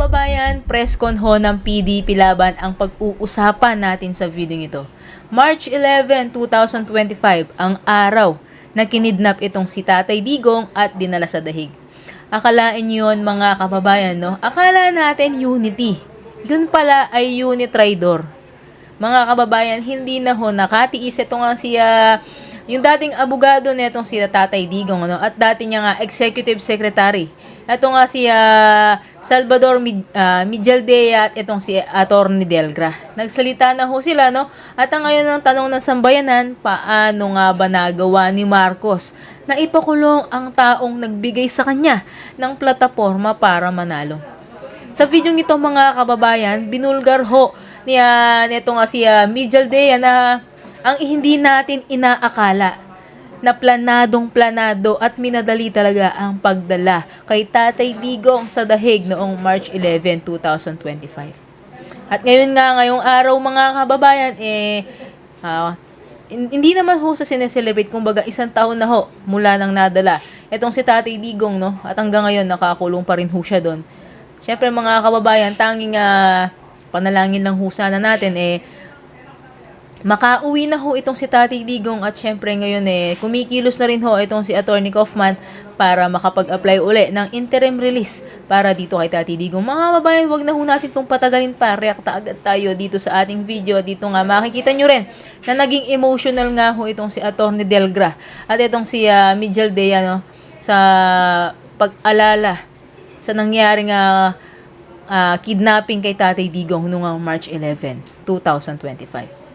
kababayan, press con ho ng PDP laban ang pag-uusapan natin sa video ito. March 11, 2025 ang araw na kinidnap itong si Tatay Digong at dinala sa dahig. Akalain yun mga kababayan, no? Akala natin unity. Yun pala ay unit traidor. Mga kababayan, hindi na ho nakatiis ito nga siya yung dating abogado netong si Tatay Digong, ano, at dati niya nga executive secretary. Ito nga si Salvador Mijaldea at itong si Atty. Delgra. Nagsalita na ho sila, no? At ang ngayon ang tanong ng sambayanan, paano nga ba nagawa ni Marcos na ipakulong ang taong nagbigay sa kanya ng plataporma para manalo? Sa video ito mga kababayan, binulgar ho nito nga si Mijaldea na ang hindi natin inaakala na planadong-planado at minadali talaga ang pagdala kay Tatay Digong sa dahig noong March 11, 2025. At ngayong araw mga kababayan, hindi naman ho sa sineselebrate, kumbaga isang taon na ho mula nang nadala itong si Tatay Digong, no? At hanggang ngayon nakakulong pa rin ho siya doon. Siyempre mga kababayan, tanging panalangin lang ho sana natin makauwi na ho itong si Tatay Digong at syempre ngayon kumikilos na rin ho itong si Atty. Kaufman para makapag-apply uli ng interim release para dito kay Tatay Digong. Mga kababayan, wag na ho natin itong patagalin pa. Reacta agad tayo dito sa ating video. Dito nga makikita nyo rin na naging emotional nga ho itong si Atty. Delgra at itong si Mijaldea, no, sa pag-alala sa nangyaring kidnapping kay Tatay Digong noong March 11, 2025.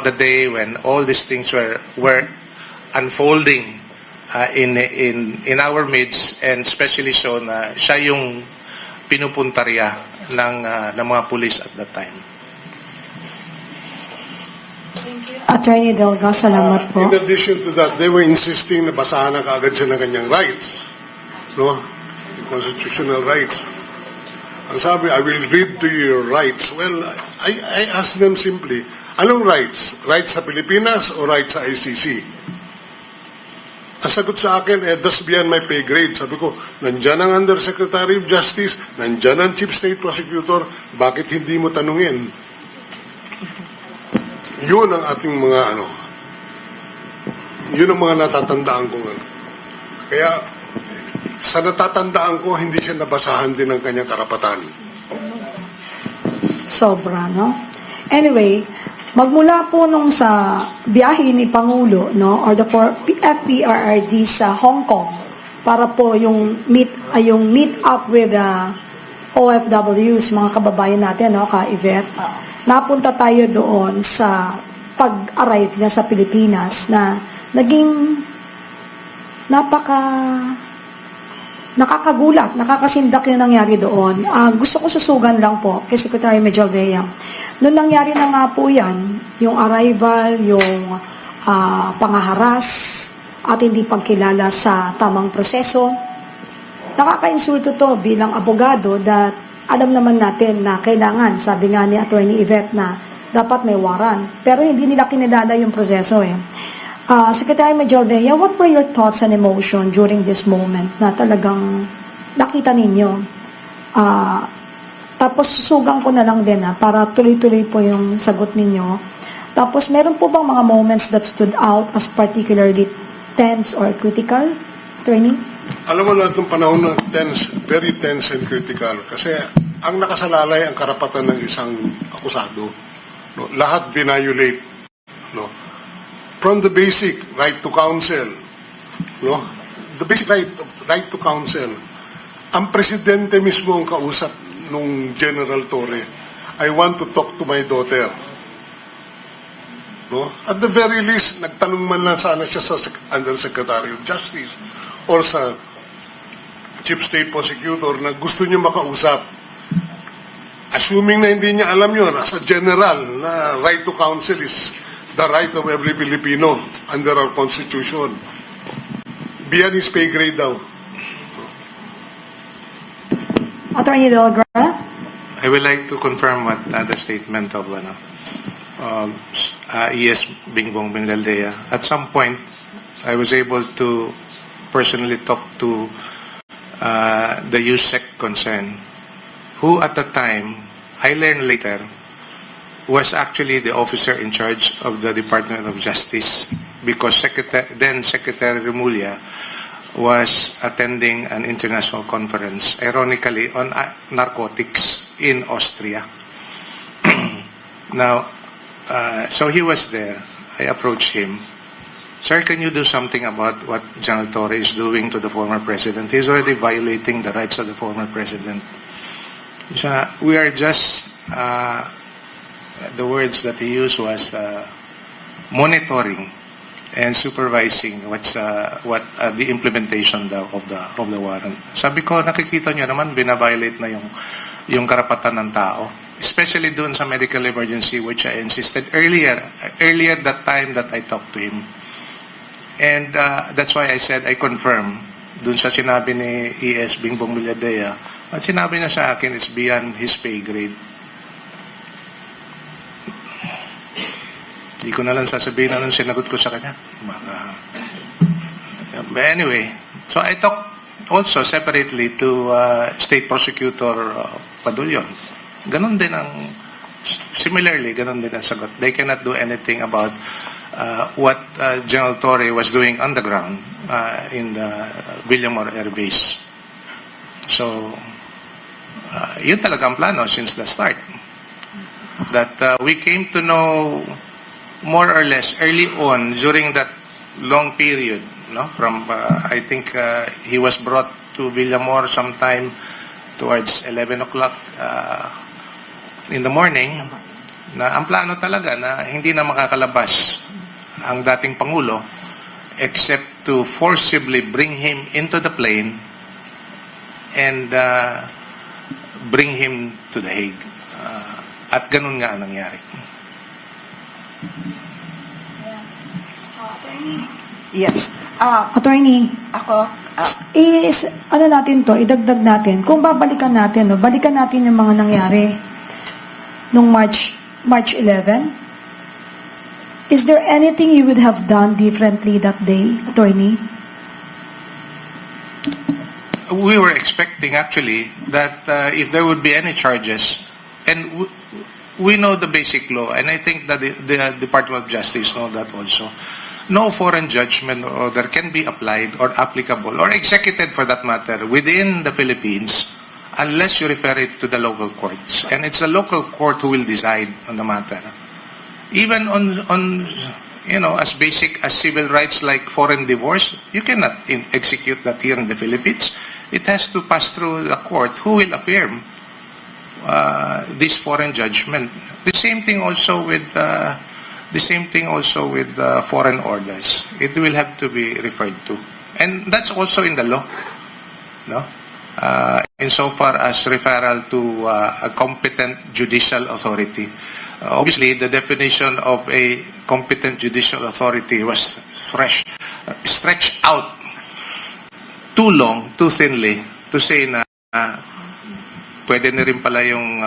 The day when all these things were unfolding in our midst, and especially so na siya yung pinupuntarya ng mga pulis at that time. Attorney Delga, salamat po. In addition to that, they were insisting na basahan na kaagad siya ng kanyang rights, no? The constitutional rights. Ang sabi, I will read to you your rights. Well, I asked them simply, anong rights? Rights sa Pilipinas o rights sa ICC? Ang sagot sa akin, that's beyond my pay grade. Sabi ko, nandyan ang Undersecretary of Justice, nandyan ang Chief State Prosecutor, bakit hindi mo tanungin? Yun ang ating mga yun ang mga natatandaan ko. Kaya, sa natatandaan ko, hindi siya nabasahan din ng kanyang karapatan. Sobra, no? Anyway, magmula po nung sa biyahe ni Pangulo, no, or the FPRRD sa Hong Kong para po yung meet up with the OFWs, mga kababayan natin, no, ka-Yvette. Napunta tayo doon sa pag-arrive niya sa Pilipinas na naging nakakagulat, nakakasindak yung nangyari doon. Gusto ko susugan lang po kay Secretary Mijaldea. Noong nangyari na nga po yan, yung arrival, yung pangaharas, at hindi pagkilala sa tamang proseso, nakaka-insulto to bilang abogado that alam naman natin na kailangan, sabi nga ni Attorney Yvette, na dapat may warrant. Pero hindi nila kinilala yung proseso Secretary Mijaldea, what were your thoughts and emotion during this moment na talagang nakita ninyo? Tapos susugang ko na lang din para tuloy-tuloy po yung sagot ninyo. Tapos meron po bang mga moments that stood out as particularly tense or critical, Attorney? Alam mo lahat ng panahon na tense, very tense and critical. Kasi ang nakasalalay ang karapatan ng isang akusado. No? Lahat violate. No? From the basic right to counsel, no? The basic right to counsel. Ang presidente mismo ang kausap nung General Torre. I want to talk to my daughter. No? At the very least, nagtanong man lang sana siya sa Undersecretary of Justice or sa Chief State Prosecutor na gusto niya makausap. Assuming na hindi niya alam yun, as a general, na right to counsel is the right of every Filipino under our Constitution. Beyond his pay grade daw. Attorney Delgra? I would like to confirm what the statement of ES Bingbong Binaldea. At some point, I was able to personally talk to the USEC concern, who at the time, I learned later, was actually the officer in charge of the Department of Justice, because then Secretary Remulla was attending an international conference, ironically, on narcotics in Austria. Now, so he was there. I approached him. Sir, can you do something about what General Torre is doing to the former president? He's already violating the rights of the former president. So we are just, the words that he used was monitoring and supervising what the implementation of the warrant. Sabi ko, nakikita nyo naman, binabiolate na yung karapatan ng tao. Especially doon sa medical emergency, which I insisted earlier that time that I talked to him. And that's why I said I confirm doon sa sinabi ni ES Bingbong Villadea, at sinabi niya sa akin, it's beyond his pay grade. Hindi ko na lang sasabihin anong sinagot ko sa kanya. But anyway, so I talked also separately to State Prosecutor Padulyon. Ganon din ang, similarly, ganon din ang sagot. They cannot do anything about what General Torre was doing on the ground in the Villamor Air Base. So, yun talaga ang plano since the start. That we came to know more or less early on during that long period, no? From, I think he was brought to Villamor sometime towards 11 o'clock in the morning, na ang plano talaga na hindi na makakalabas ang dating Pangulo except to forcibly bring him into the plane and bring him to The Hague. At ganun nga ang nangyari. Yes. Attorney, Ako, ano natin to, idagdag natin. Kung babalikan natin, no, balikan natin yung mga nangyari nung March 11. Is there anything you would have done differently that day, Attorney? We were expecting actually that if there would be any charges, and we know the basic law, and I think that the Department of Justice know that also, no foreign judgment or order can be applied or applicable or executed for that matter within the Philippines unless you refer it to the local courts. And it's the local court who will decide on the matter. Even on as basic as civil rights like foreign divorce, you cannot execute that here in the Philippines. It has to pass through the court who will affirm this foreign judgment. The same thing also with foreign orders. It will have to be referred to, and that's also in the law, no? Insofar as referral to a competent judicial authority. Obviously, the definition of a competent judicial authority was stretched out too long, too thinly, to say na pwede na rin pala yung,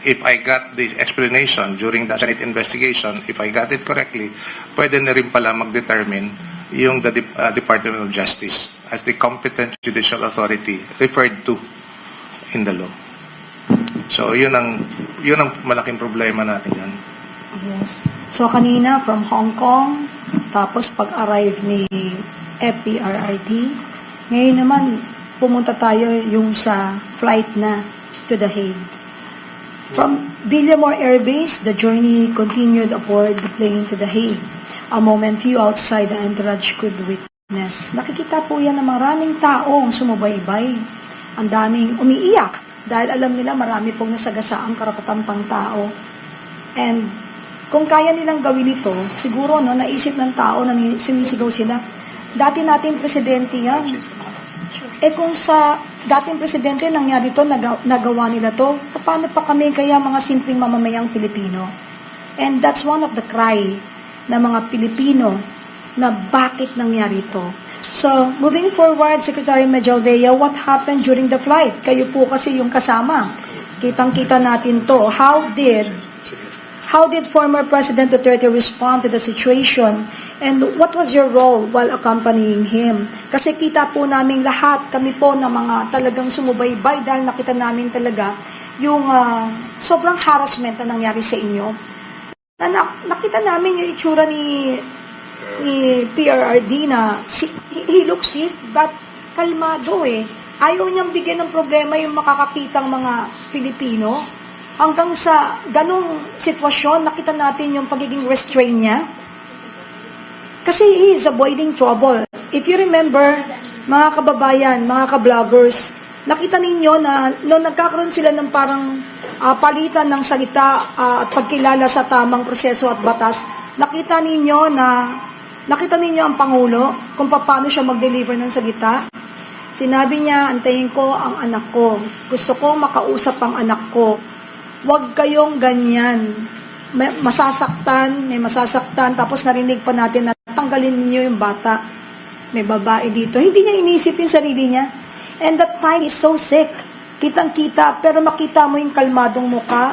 if I got the explanation during the Senate investigation, if I got it correctly, pwede na rin pala mag-determine yung the Department of Justice as the competent judicial authority referred to in the law. So, yun ang malaking problema natin yan. Yes. So, kanina from Hong Kong, tapos pag-arrive ni FPRRD, ngayon naman, pumunta tayo yung sa flight na to The Hague. From Villamor Air Base, the journey continued aboard the plane to The Hague. A moment few outside the entourage could witness. Nakikita po yan ng maraming taong sumubaybay. Ang daming umiiyak dahil alam nila marami pong nasagasaang karapatang pangtao. And kung kaya nilang gawin ito, siguro naisip ng tao na sumisigaw sila, dati nating presidente yan. Kung sa dating presidente nangyari to, nagawa nila to, paano pa kami kaya mga simpleng mamamayang Pilipino? And that's one of the cry na mga Pilipino na bakit nangyari to. So, moving forward, Secretary Medjaldea, what happened during the flight? Kayo po kasi yung kasama. Kitang-kita natin to. How did former President Duterte respond to the situation And what was your role while accompanying him? Kasi kita po namin lahat, kami po na mga talagang sumubaybay dahil nakita namin talaga yung sobrang harassment na nangyari sa inyo. Nakita namin yung itsura ni PRRD na he looks sick but kalmado eh. Ayaw niyang bigyan ng problema yung makakakitang mga Pilipino. Hanggang sa ganong sitwasyon, nakita natin yung pagiging restraint niya. Kasi he is avoiding trouble. If you remember, mga kababayan, mga ka-vloggers, nakita ninyo na noong nagkakaroon sila ng parang palitan ng salita at pagkilala sa tamang proseso at batas, nakita ninyo ang Pangulo kung paano siya mag-deliver ng salita. Sinabi niya, antayin ko ang anak ko. Gusto ko makausap ang anak ko. Huwag kayong ganyan. May masasaktan, tapos narinig pa natin na tanggalin niyo yung bata. May babae dito. Hindi niya inisip yung sarili niya. And that time is so sick. Kitang-kita, pero makita mo yung kalmadong muka.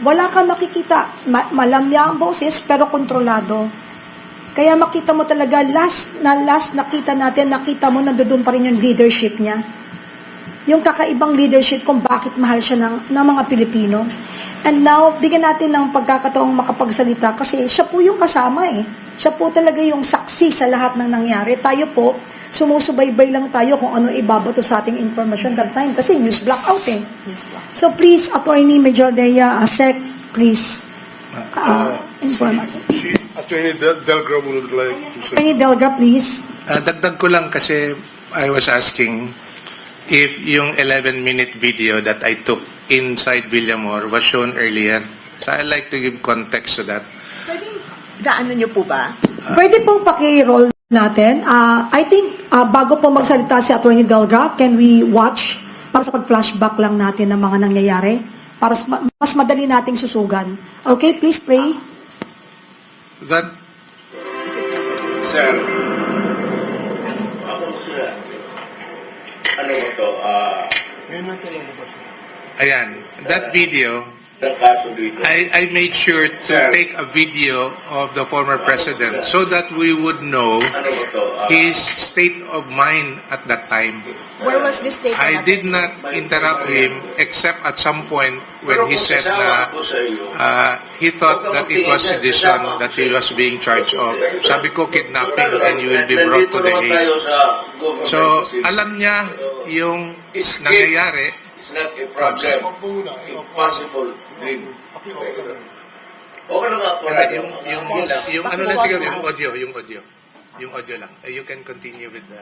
Wala kang makikita. Malamya ang boses, pero kontrolado. Kaya makita mo talaga, last nakita mo nandoon pa rin yung leadership niya. Yung kakaibang leadership kung bakit mahal siya ng mga Pilipino. And now, bigyan natin ng pagkakataong makapagsalita kasi siya po yung kasama eh. Siya po talaga yung saksi sa lahat ng nangyari. Tayo po, sumusubaybay lang tayo kung ano ibabato sa ating information that time kasi news blackout eh. So please, Attorney Major Dea, Sec, please, inform us. Si Attorney Delgra would like to say. Attorney Delgra, please. Dagdag ko lang kasi I was asking if yung 11-minute video that I took inside Villamor was shown earlier. So I'd like to give context to that. Gaano niyo po ba? Pwede pong paki-roll natin. I think, bago po magsalita si Attorney Delgra, can we watch para sa pag-flashback lang natin ng mga nangyayari para mas madali nating susugan. Okay, please pray. That Sir, ano mo to? ayan, that video, Ng kaso dito. I made sure to Sir. take a video of the former president so that we would know Ano mo to? his state of mind at that time. Where was this taken? I did not interrupt him except at some point when he said na ako sa iyo, he thought that it was sedition that he was being charged of. Sabi ko, kidnapping and you will be brought to the nandito naman tayo Hague. sa government So, facility. alam niya yung nangyayari. It's not a problem. Impossible dream. Okay lang ako. Yung ano lang siguro, yung audio lang. You can continue with the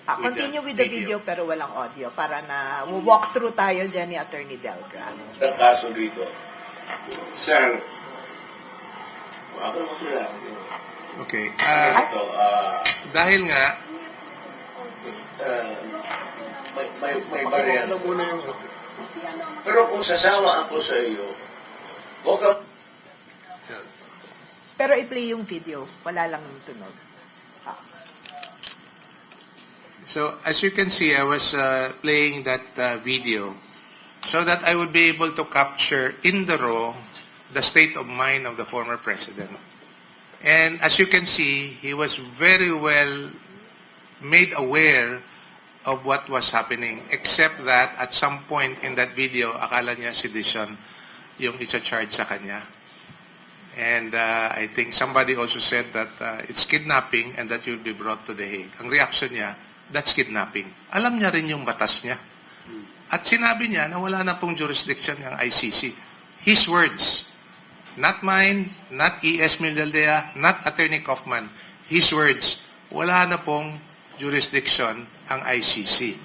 Continue with the video pero walang audio para na walk through tayo dyan ni Attorney Delgra. Ng kaso dito. Sir, ako mo sila. Okay. Ito, Dahil nga, may barrier. Pero kung sasama ako sa iyo, huwag ka Pero i-play yung video. Wala lang tunog. so as you can see, I was playing that video so that I would be able to capture in the raw the state of mind of the former president. And as you can see, he was very well made aware of what was happening, except that at some point in that video, akala niya sedition yung isa-charge sa kanya. And I think somebody also said that it's kidnapping and that you'll be brought to the Hague. Ang reaction niya, that's kidnapping. Alam niya rin yung batas niya. At sinabi niya na wala na pong jurisdiction ng ICC. His words, not mine, not E.S. Mildaldea, not Attorney Kaufman. His words, wala na pong jurisdiction ang ICC.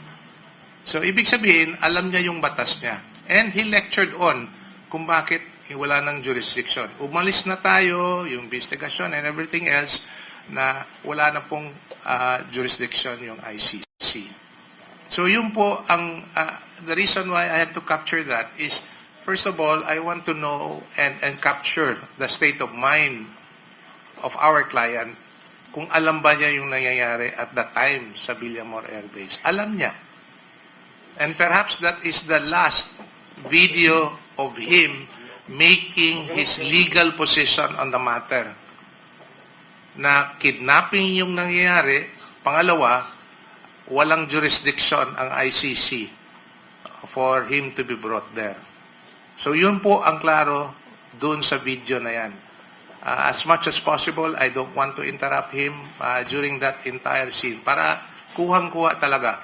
So, ibig sabihin, alam niya yung batas niya. And he lectured on kung bakit wala ng jurisdiction. Umalis na tayo, yung investigasyon and everything else, na wala na pong jurisdiction yung ICC. So, yun po, the reason why I have to capture that is, first of all, I want to know and capture the state of mind of our client kung alam ba niya yung nangyayari at that time sa Villamor Air Base. Alam niya. And perhaps that is the last video of him making his legal position on the matter. na kidnapping yung nangyayari. Pangalawa, walang jurisdiction ang ICC for him to be brought there. So yun po ang klaro dun sa video na yan. As much as possible, I don't want to interrupt him during that entire scene para kuhang-kuha talaga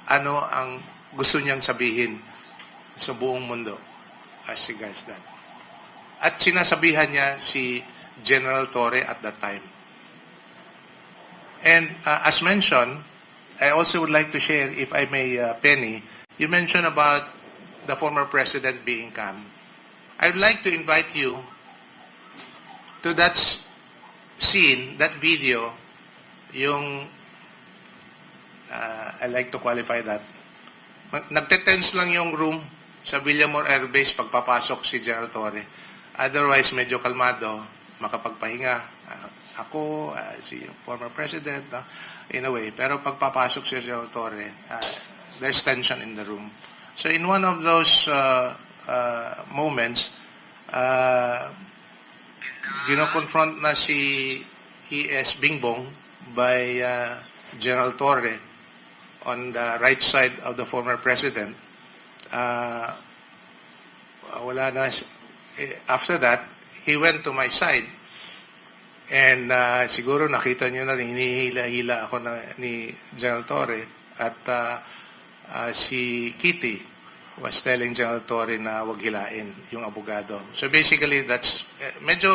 ano ang gusto niyang sabihin sa buong mundo as regards that. At sinasabihan niya si General Torre at that time. And as mentioned, I also would like to share, if I may, Penny, you mentioned about the former president being calm. I would like to invite you to that scene, that video, yung, I like to qualify that. Nagte-tense lang yung room sa Villamor Air Base pagpapasok si General Torre. Otherwise, medyo kalmado, makapagpahinga. Ako, si former president, in a way. Pero pagpapasok si General Torre, there's tension in the room. So in one of those moments, confront na si E.S. Bingbong by General Torre on the right side of the former president. Wala na. After that, he went to my side. And siguro nakita nyo na rin, hinihila-hila ako ni General Torre. At si Kitty was telling General Torre na wag hilain yung abogado. So basically, that's medyo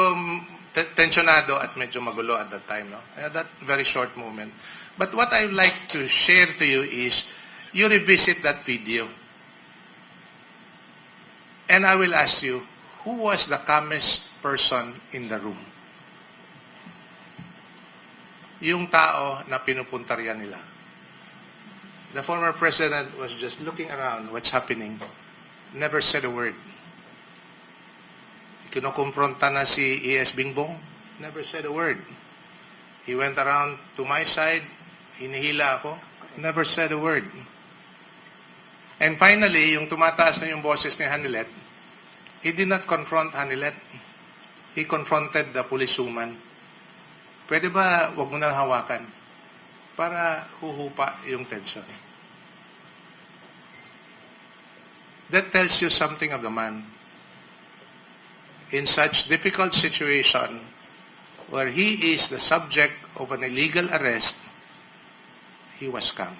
tensionado at medyo magulo at that time. No? That very short moment. But what I would like to share to you is, you revisit that video. And I will ask you, who was the calmest person in the room? Yung tao na pinupuntarya nila. The former president was just looking around what's happening. Never said a word. Kinukumpronta na si E.S. Bingbong. Never said a word. He went around to my side. Hinihila ako. Never said a word. And finally, yung tumataas na yung boses ni Hanilet, he did not confront Hanilet. He confronted the policewoman. Pwede ba wag mo nang hawakan para huhupa yung tension? That tells you something of the man. In such difficult situation where he is the subject of an illegal arrest, he was calm.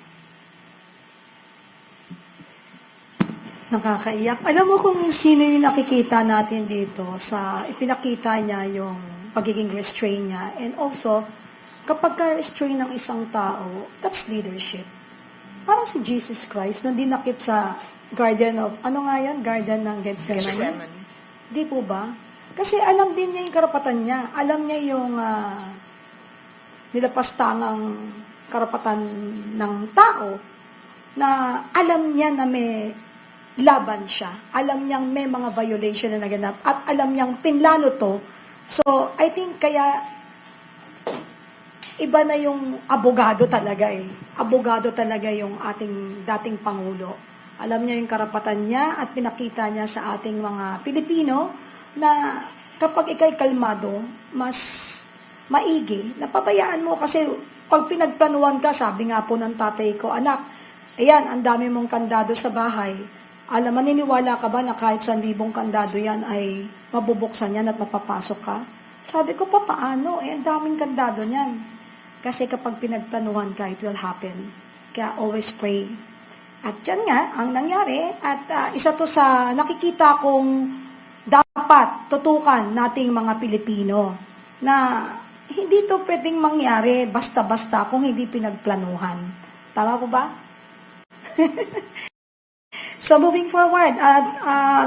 Nakakaiyak. Alam mo kung sino yung nakikita natin dito sa ipinakita niya yung pagiging restrain niya. And also, kapag ka-restrain ng isang tao, that's leadership. Parang si Jesus Christ, nung dinakip sa garden of, ano nga yan? Garden ng Gethsemane. Di po ba? Kasi alam din niya yung karapatan niya. Alam niya yung nilapastangang karapatan ng tao na alam niya na may laban siya. Alam niyang may mga violation na naganap at alam niyang pinlano to. So, I think kaya iba na yung abogado talaga eh. Abogado talaga yung ating dating Pangulo. Alam niya yung karapatan niya at pinakita niya sa ating mga Pilipino na kapag ikay kalmado, mas maigi. Napabayaan mo kasi pag pinagplanuhan ka, sabi nga po ng tatay ko, anak, ayan, ang dami mong kandado sa bahay. Alam, maniniwala ka ba na kahit 1,000 kandado yan ay mabubuksan yan at mapapasok ka? Sabi ko, paano? Ang daming kandado niyan. Kasi kapag pinagplanuhan ka, it will happen. Kaya always pray. At yan nga, ang nangyari. At isa to sa nakikita kong dapat tutukan nating mga Pilipino na hindi to pwedeng mangyari basta-basta kung hindi pinagplanuhan. Tama po ba? So, moving forward,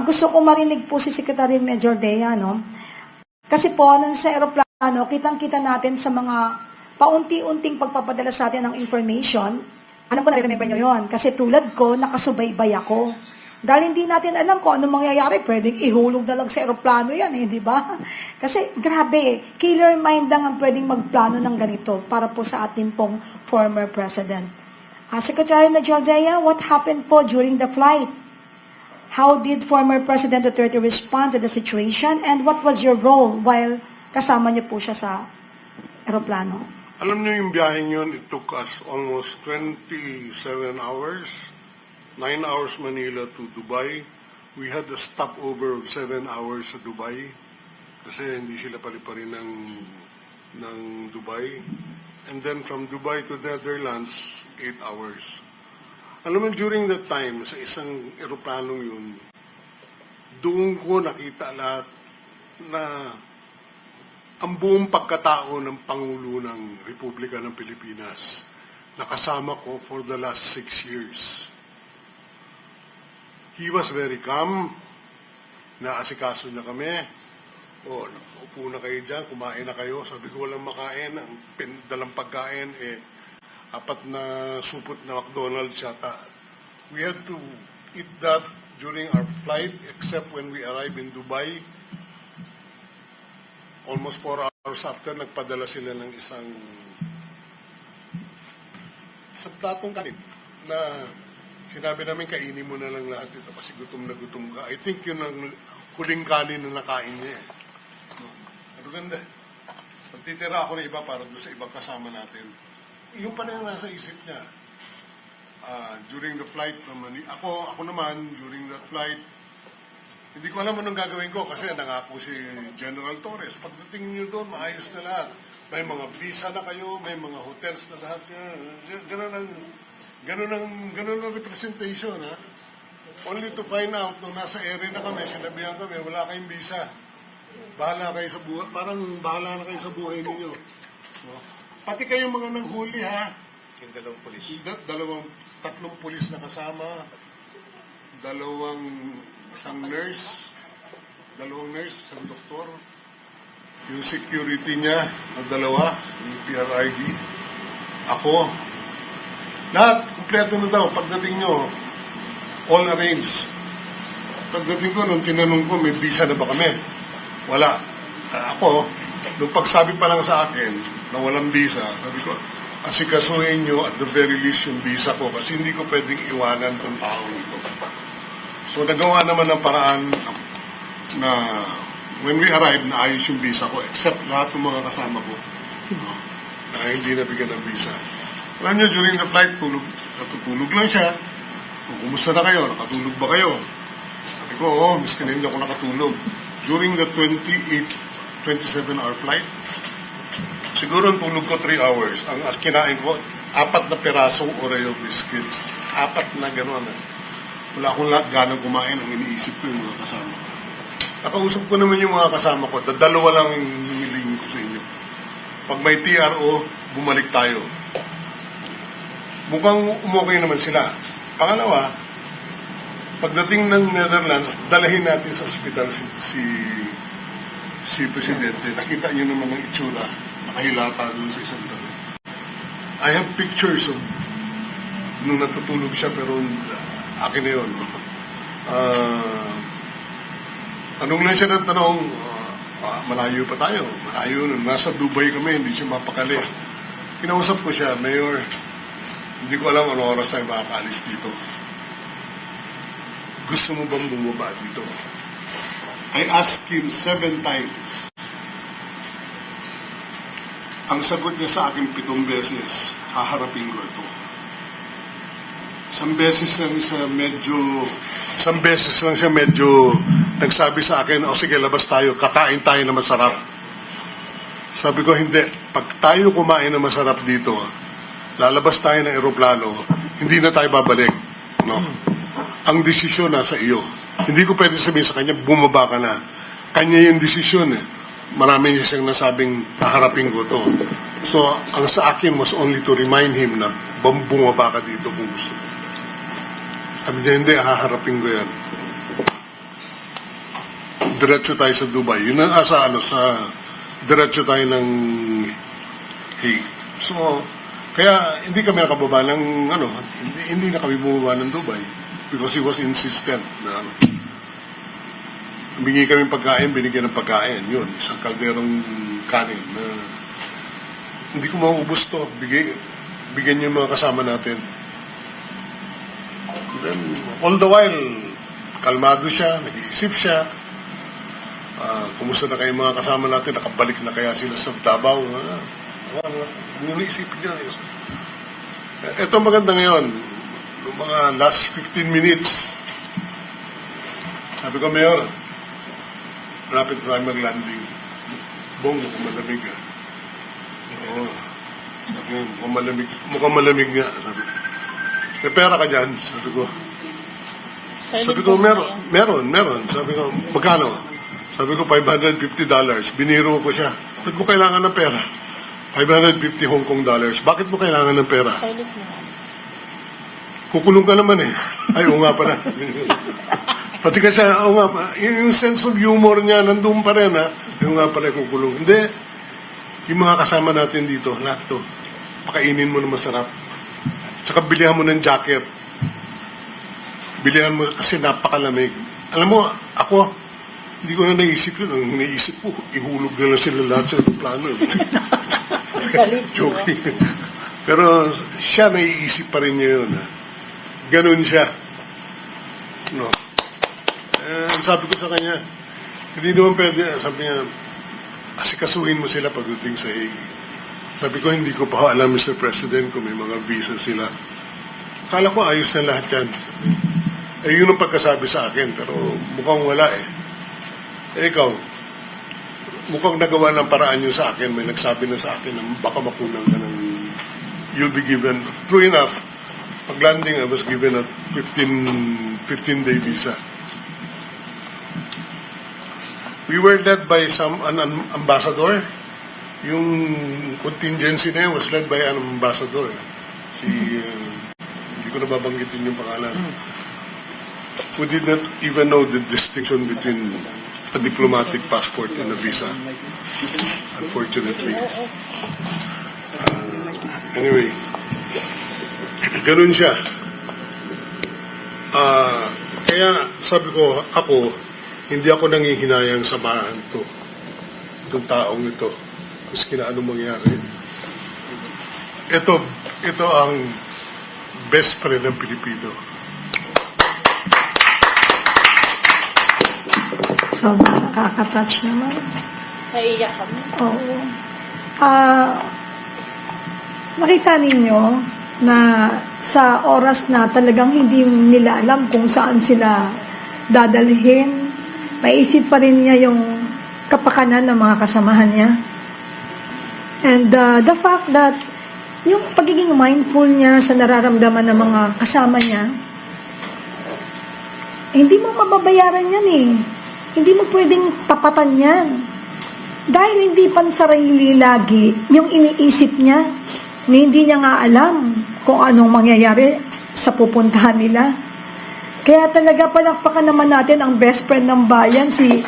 gusto ko marinig po si Secretary Major Dea, no? Kasi po, nung sa aeroplano, kitang-kita natin sa mga paunti-unting pagpapadala sa atin ng information. Alam ko, na-remember nyo yun. Kasi tulad ko, nakasubaybay ako. Dahil hindi natin alam kung ano mangyayari, pwedeng ihulog na lang sa aeroplano yan, di ba? Kasi, grabe, killer mind lang ang pwedeng magplano ng ganito para po sa ating pong former president. Secretary Major Dea, what happened po during the flight? How did former President Duterte respond to the situation? And what was your role while kasama niyo po siya sa eroplano? Alam niyo yung biyaheng yun, it took us almost 27 hours. 9 hours Manila to Dubai. We had a stopover of 7 hours sa Dubai kasi hindi sila paliparin ng Dubai. And then from Dubai to Netherlands, 8 hours. Alam mo, during that time, sa isang eroplanong yun, doon ko nakita lahat na ang buong pagkatao ng Pangulo ng Republika ng Pilipinas nakasama ko for the last 6 years. He was very calm. Naasikaso niya kami. O, upo na kayo dyan, kumain na kayo. Sabi ko, walang makain. Ang dalang pagkain, 4 na supot na McDonald's yata. We had to eat that during our flight, except when we arrived in Dubai. Almost 4 hours after, nagpadala sila ng isang platong kanin na sinabi namin, kainin mo na lang lahat ito kasi gutom na gutom ka. I think yun ang huling kanin na nakain niya. Ano ganda? Pagtitira ako ng iba para doon sa ibang kasama natin. Yung pa na yung nasa isip niya. During the flight from Manila, ako naman, during that flight, hindi ko alam anong gagawin ko kasi nangako si General Torres. Pagdating niyo doon, maayos na lahat. May mga visa na kayo, may mga hotels na lahat. Ganun ang representation, ha? Only to find out, nung nasa area na kami, sinabihan kami, wala kayong visa. Bahala kayo sa buhay, parang bahala na kayo sa buhay ninyo. No? Pati kayong mga nanghuli, ha? Yung dalawang polis. Tatlong polis na kasama, isang nurse, isang doktor, yung security niya, ang dalawa, yung PRID, ako, lahat, kumpleto na daw. Pagdating nyo, all arranged. Pagdating ko, nung tinanong ko, may visa na ba kami? Wala. Ako, nung pagsabi pa lang sa akin na walang visa, sabi ko, asikasuhin nyo at the very least yung visa ko kasi hindi ko pwedeng iwanan ng tao nito. So, nagawa naman ng paraan na when we arrived, naayos yung visa ko except lahat ng mga kasama ko na hindi nabigyan ng visa. Alam niyo, during the flight, natutulog lang siya. Kumusta na kayo? Nakatulog ba kayo? Sabi ko, miskin hindi ako nakatulog. During the 27-hour flight, siguro ang tulog ko 3 hours. Ang kinain ko, 4 na pirasong Oreo biscuits. 4 na gano'n. Wala akong ganang kumain. Ang iniisip ko yung mga kasama ko. Nakausap ko naman yung mga kasama ko. Dalawa lang yung hiniling ko sa inyo. Pag may TRO, bumalik tayo. Mukhang umokay naman sila. Pangalawa, pagdating ng Netherlands, dalahin natin sa ospital si Presidente. Nakita niyo naman ang itsura. Nakahilata doon sa isang tabi. I have pictures of nung natutulog siya pero akin na yun. Tanong lang siya ng tanong, malayo pa tayo. Malayo. Nasa Dubai kami, hindi siya mapakali. Kinausap ko siya, Mayor, hindi ko alam ano oras tayo makakaalis dito. Gusto mo bang bumaba dito? I asked him 7 times. Ang sagot niya sa akin 7 beses, haharapin ko ito. Isang beses lang siya medyo nagsabi sa akin, sige, labas tayo, kakain tayo na masarap. Sabi ko, hindi. Pag tayo kumain na masarap dito, lalabas tayo ng eroplano, hindi na tayo babalik. No? Ang desisyon nasa iyo. Hindi ko pwede sabihin sa kanya, bumaba ka na. Kanya yung desisyon. Marami niya siyang nasabing, haharapin ko to. So, ang sa akin was only to remind him na bumaba ka dito kung gusto. Sabi niya, hindi, haharapin ko yan. Diretso tayo sa Dubai. Yun ang diretso tayo ng Hague. So, kaya hindi kami nakababa ng hindi na kami bumaba ng Dubai because he was insistent na binigyan kami pagkain, binigyan ng pagkain. Yun, isang kalderong kanin na hindi ko mauubos to. Bigyan yung mga kasama natin. And then, all the while, kalmado siya, nag-iisip siya. Kumusta na kayo mga kasama natin? Nakabalik na kaya sila sa Davao? Ano isipin niya? Ito maganda ngayon. Yung mga last 15 minutes. Sabi ko, Mayor, rapid tayo mag-landing. Bong, mukhang malamig ah. Oo. Sabi ko, mukhang malamig nga. Sabi ko, may pera ka dyan? Sabi ko, meron. Sabi ko, magkano? Sabi ko, $550. Biniro ko siya. Bakit mo kailangan ng pera? 550 Hong Kong dollars. Bakit mo kailangan ng pera? Kukulong ka naman eh. Ay, oo nga pala. Pati kasi, oo nga pa, yung sense of humor niya, nandun pa rin ha. Yung nga pala kukulong. Hindi. Yung mga kasama natin dito, lahat to, pakainin mo na masarap. Saka bilihan mo ng jacket. Bilihan mo kasi napakalamig. Alam mo, ako, hindi ko na naisip yun. Ang naisip ko, ihulog na lang sila lahat sa plano. Joking. Pero siya, naiisip pa rin niya yun. Ha? Ganun siya. No. Sabi ko sa kanya, hindi naman pwede, sabi niya, asikasuhin mo sila pagdating sa Hague. Sabi ko, hindi ko pa alam, Mr. President, kung may mga visa sila. Akala ko ayos na lahat yan. Eh, yun ang pagkasabi sa akin, pero mukhang wala eh. Eh, ikaw, mukhang nagawa ng paraan yun sa akin. May nagsabi na sa akin na baka makulang ka ng, you'll be given, true enough, pag-landing, I was given a 15-day visa. We were led by an ambassador. Yung contingency na yun was led by an ambassador. Hindi ko na babanggitin yung pangalan. Who did not even know the distinction between a diplomatic passport and a visa. Unfortunately. Anyway, ganun siya. Kaya sabi ko, hindi ako nangihinayang samahan to. Itong taong ito. Maski na anong mangyari. Ito ang best friend ng Pilipino. Sobrang nakaka-touch naman. Naiiyak kami. Oo. Nakita ninyo na sa oras na talagang hindi nila alam kung saan sila dadalhin, maisip pa rin niya yung kapakanan ng mga kasamahan niya. And the fact that yung pagiging mindful niya sa nararamdaman ng mga kasama niya, hindi mo mababayaran yan eh. Hindi mo pwedeng tapatan yan. Dahil hindi pansarili lagi yung iniisip niya na hindi niya nga alam kung anong mangyayari sa pupuntahan nila. Kaya talaga palakpakan naman natin ang best friend ng bayan, si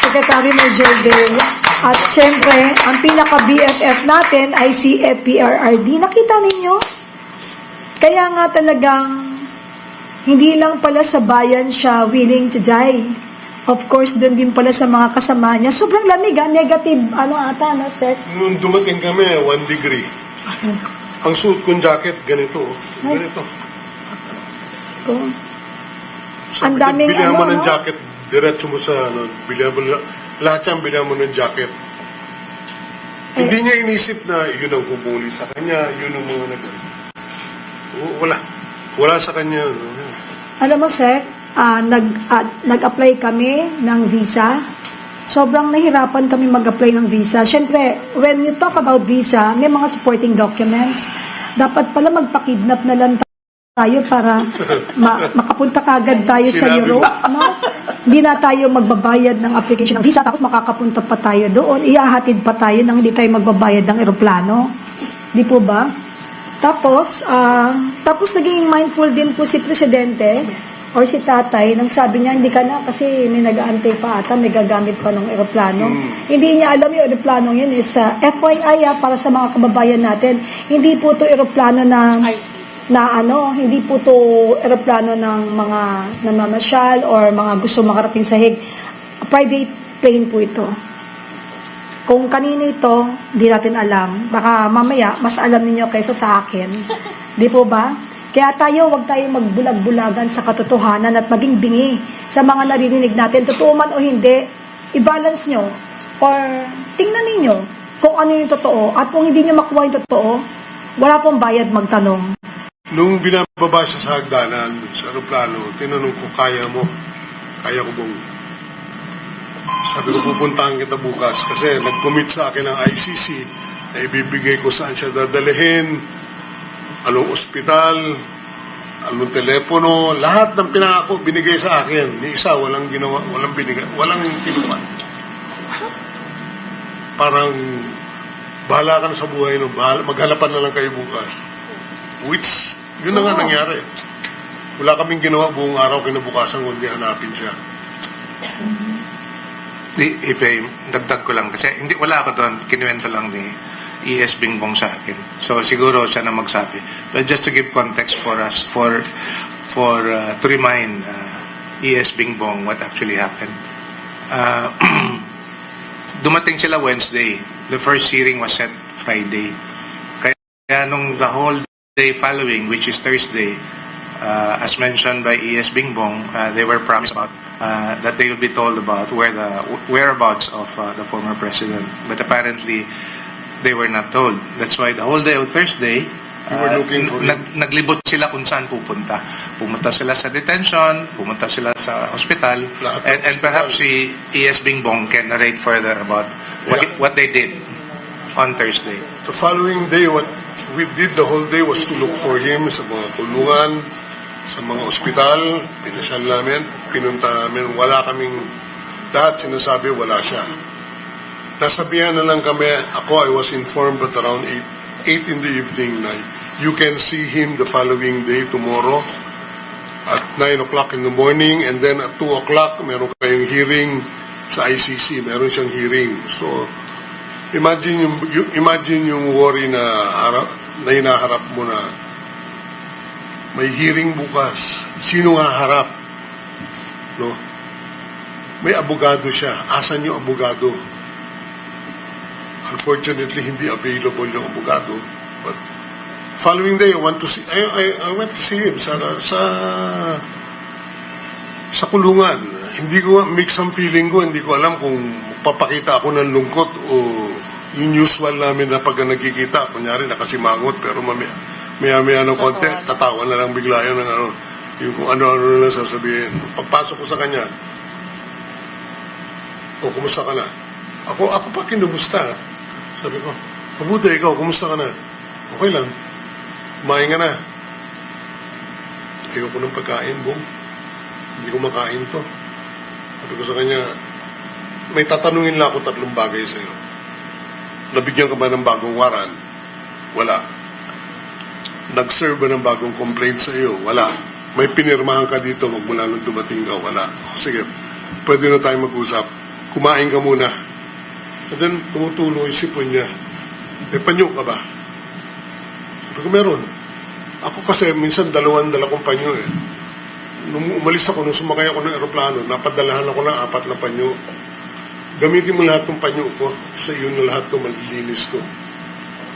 Secretary Major Day. At syempre, ang pinaka-BFF natin ay si FPRRD. Nakita ninyo? Kaya nga talagang hindi lang pala sa bayan siya willing to die. Of course, doon din pala sa mga kasama niya. Sobrang lamig, negative, Seth? Nung dumating kami, 1 degree. Ang suit kong jacket, ganito. Ganito. So, Sabi ang daming ko, bilihan mo ng no? jacket, diretso mo sa, lahat yan, bilihan mo ng jacket. Hindi niya inisip na yun ang humuli sa kanya, yun ang mga wala sa kanya. No? Alam mo, Seth, nag-apply kami ng visa. Sobrang nahirapan kami mag-apply ng visa. Siyempre, when you talk about visa, may mga supporting documents. Dapat pala magpa-kidnap na lang tayo para makapunta kagad tayo sa Sinabi Europe. No? Hindi na tayo magbabayad ng application ng visa, tapos makakapunta pa tayo doon. Ihahatid pa tayo nang hindi tayo magbabayad ng eroplano. Di po ba? Tapos naging mindful din po si Presidente or si Tatay nang sabi niya, hindi ka na kasi may nag-aantay pa ata, may gagamit pa ng eroplano. Hindi niya alam yung eroplano yun is FYI para sa mga kababayan natin. Hindi po to eroplano hindi po to eroplano ng mga namamasyal or mga gusto makarating sa Hague. Private plane po ito. Kung kanino ito, hindi natin alam. Baka mamaya, mas alam ninyo kaysa sa akin. Di po ba? Kaya wag tayo magbulag-bulagan sa katotohanan at maging bingi sa mga naririnig natin. Totoo man o hindi, i-balance nyo. Or tingnan ninyo kung ano yung totoo. At kung hindi niya makuha yung totoo, wala pong bayad magtanong. Nung binababa siya sa hagdanan, sa aeroplano, tinanong ko, kaya mo? Kaya ko bang? Sabi ko, pupuntahan kita bukas kasi nag-commit sa akin ng ICC na ibibigay ko saan siya dadalhin, anong ospital, anong telepono, lahat ng pinangako binigay sa akin. Ni isa, walang ginawa, walang binigay, walang kinuha. Parang, bahala ka na sa buhay no, maghalapan na lang kayo bukas. Which, yun na nga nangyari. Wala kaming ginawa buong araw kinabukasan kundi hanapin siya. If I, dagdag ko lang kasi hindi wala ako doon, kinuwento lang ni ES Bingbong sa akin. So siguro siya na magsabi. But just to give context for us to remind ES Bingbong what actually happened. Dumating sila Wednesday. The first hearing was set Friday. Kaya nung the whole day following, which is Thursday, as mentioned by ES Bingbong, they were promised about that they would be told about where the whereabouts of the former president. But apparently, they were not told. That's why the whole day of Thursday, We were looking for him. naglibot sila kung saan pupunta. Pumunta sila sa detention, pumunta sila sa hospital, Lahat ng and hospital. perhaps si ES Bingbong can narrate further about what they did on Thursday. The following day, what we did the whole day was to look for him sa mga kulungan, sa mga ospital, pinasyal namin, pinunta namin, wala kaming, lahat sinasabi, wala siya. Nasabihan na lang kami, I was informed at around 8 in the evening na you can see him the following day, tomorrow, at 9 o'clock in the morning, and then at 2 o'clock, meron kayong hearing sa ICC, meron siyang hearing. So, imagine yung worry na hinaharap mo na may hearing bukas. Sino nga harap? No? May abogado siya. Asan yung abogado? Unfortunately, hindi available yung abogado. But following day, I went to see him sa kulungan. Hindi ko mix ang feeling ko. Hindi ko alam kung papakita ako ng lungkot o yung usual namin na pag nagkikita, kunyari nakasimangot pero maya ng konti, tatawa na lang bigla yun ng ano, yung kung ano-ano na lang sasabihin. Pagpasok ko sa kanya, kumusta ka na? Ako pa kinumusta. Sabi ko, mabuti ikaw, kumusta ka na? Okay lang. Kumain ka na. Ayoko ng pagkain, Bong. Hindi ko makain to. Sabi ko sa kanya, may tatanungin lang ako 3 bagay sa'yo. Nabigyan ka ba ng bagong waran? Wala. Nag-serve ba ng bagong complaint sa iyo? Wala. May pinirmahan ka dito magmula nung dumating ka? Wala. Sige, pwede na tayo mag-usap. Kumain ka muna. And then, tumutulo yung sipon niya. May panyo ka ba? Sabi ko, meron. Ako kasi, minsan dala kong panyo eh. Nung umalis ako, nung sumakay ako ng aeroplano, napadalahan ako ng 4 na panyo. Gamitin mo lahat ng panyo ko. Sa iyo na lahat to, malilinis to.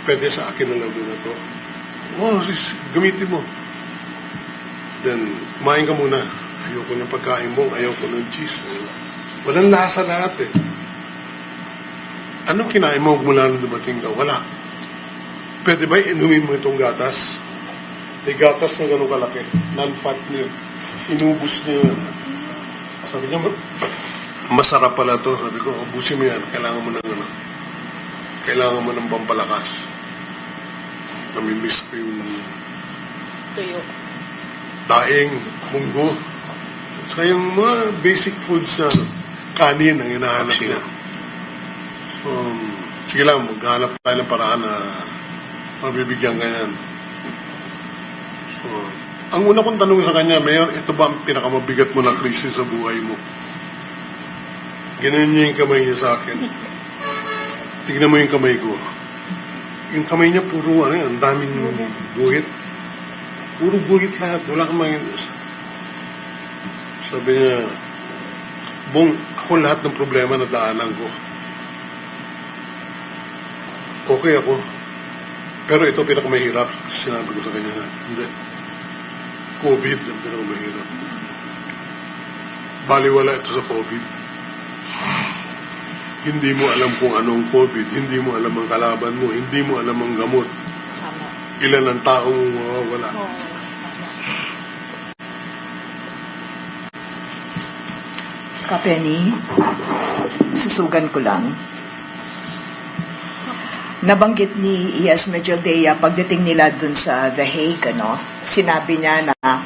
Pwede sa akin na lang doon na to. Gamitin mo. Then, kumain ka muna. Ayoko ng pagkain mo, ayoko ng cheese. Walang lasa lahat eh. Anong kinain mo mula nung dumating ka? Wala. Pwede ba inumin mo itong gatas? May gatas na gano'ng kalaki. Non-fat niya. Inubos niya. Sabi niya, masarap pala to. Sabi ko, ubusin mo yan. Kailangan mo ng ano. Kailangan mo ng pampalakas. Namimiss ko yung Tuyo. daing, munggo. So yung mga basic foods na kanin ang hinahanap niya. So, sige lang, maghanap tayo ng paraan na mabibigyan ka yan. So, ang una kong tanong sa kanya, Mayor, ito ba ang pinakamabigat mo na krisis sa buhay mo? Ganun niya yung kamay niya sa akin. Tignan mo yung kamay ko. Yung kamay niya puro, ang daming guhit. Puro guhit lahat. Wala kang mga... Sabi niya, Bong, ako lahat ng problema na daanan ko. Okay ako. Pero ito pinakamahirap. Sinabi ko sa kanya, hindi. COVID ang pinakamahirap. Baliwala ito sa COVID. Hindi mo alam kung anong COVID, hindi mo alam ang kalaban mo, hindi mo alam ang gamot. Ilan ang taong mawawala. Kapeni, susugan ko lang. Nabanggit ni E.S. Medjaldea pagdating nila dun sa The Hague, sinabi niya na